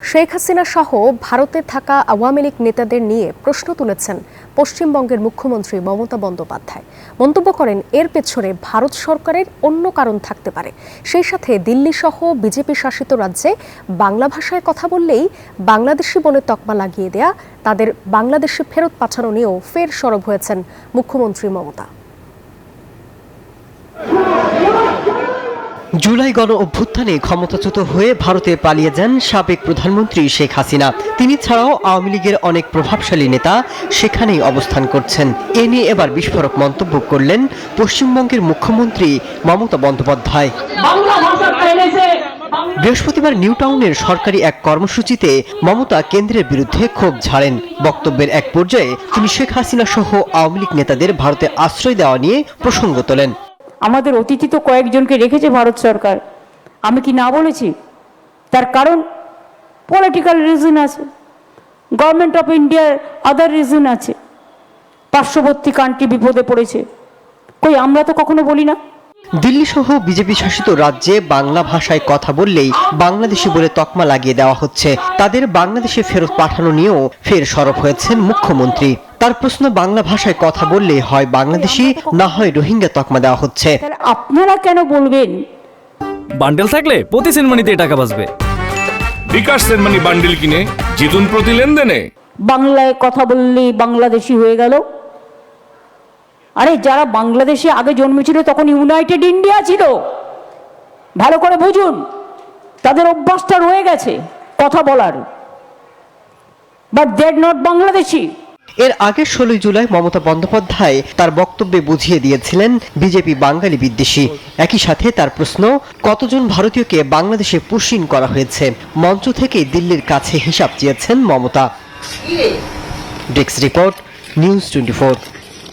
শেখ হাসিনা সহ ভারতে থাকা আওয়ামী লীগ নেতাদের নিয়ে প্রশ্ন তুলেছেন পশ্চিমবঙ্গের মুখ্যমন্ত্রী মমতা বন্দ্যোপাধ্যায়। মন্তব্য করেন, এর পেছনে ভারত সরকারের অন্য কারণ থাকতে পারে। সেই সাথে দিল্লি সহ বিজেপি শাসিত রাজ্যে বাংলা ভাষায় কথা বললেই বাংলাদেশি বলে তকমা লাগিয়ে দেয়া, তাদের বাংলাদেশে ফেরত পাঠানো নিয়েও ফের সরব হয়েছেন মুখ্যমন্ত্রী মমতা। জুলাই গণ অভ্যুত্থানে ক্ষমতাচ্যুত হয়ে ভারতে পালিয়ে যান সাবেক প্রধানমন্ত্রী শেখ হাসিনা। তিনি ছাড়াও আওয়ামী লীগের অনেক প্রভাবশালী নেতা সেখানেই অবস্থান করছেন। এ নিয়ে এবার বিস্ফোরক মন্তব্য করলেন পশ্চিমবঙ্গের মুখ্যমন্ত্রী মমতা বন্দ্যোপাধ্যায়। বৃহস্পতিবার নিউ টাউনের সরকারি এক কর্মসূচিতে মমতা কেন্দ্রের বিরুদ্ধে ক্ষোভ ঝাড়েন। বক্তব্যের এক পর্যায়ে তিনি শেখ হাসিনা সহ আওয়ামী লীগ নেতাদের ভারতে আশ্রয় দেওয়া নিয়ে প্রসঙ্গ তোলেন। আমাদের অতিথি তো কয়েকজনকে রেখেছে ভারত সরকার, আমি কি না বলেছি? তার কারণ পলিটিক্যাল রিজন আছে, গভর্নমেন্ট অফ ইন্ডিয়ার আদার রিজন আছে, পার্শ্ববর্তী কান্ট্রি বিপদে পড়েছে। কই আমরা তো কখনো বলি না। দিল্লি সহ বিজেপি শাসিত রাজ্যে বাংলা ভাষায় কথা বললেই বাংলাদেশি বলে তকমা লাগিয়ে দেওয়া হচ্ছে। তাদের বাংলাদেশে ফেরত পাঠানো নিয়েও ফের সরব হয়েছেন মুখ্যমন্ত্রী। তার প্রশ্ন, বাংলা ভাষায় কথা বললে হয় বাংলাদেশি, না হয় রোহিঙ্গা তকমা দেওয়া হচ্ছে। আপনারা কেন বলবেন? বান্ডেল থাকলে প্রতি সেনমানিতে টাকা বাঁচবে। বিকাশ সেনমানি বান্ডেল কিনে জিতুন প্রতি লেনদেনে। বাংলায় কথা বললেই বাংলাদেশি হয়ে গেল। আরে যারা বাংলাদেশে আগে জন্মেছিল তখন ইউনাইটেড ইন্ডিয়া ছিল, ভালো করে বুঝুন। তাদের অভ্যাসটা রয়ে গেছে কথা বলার, but they are not Bangladeshi. এর আগে 16 জুলাই মমতা বন্দ্যোপাধ্যায় তার বক্তব্যে বুঝিয়ে দিয়েছিলেন বিজেপি বাঙালি বিদ্বেষী। একই সাথে তার প্রশ্ন, কতজন ভারতীয়কে বাংলাদেশে পুশিন করা হয়েছে? মঞ্চ থেকে দিল্লির কাছে হিসাব চেয়েছেন মমতা। Desk report, news 24।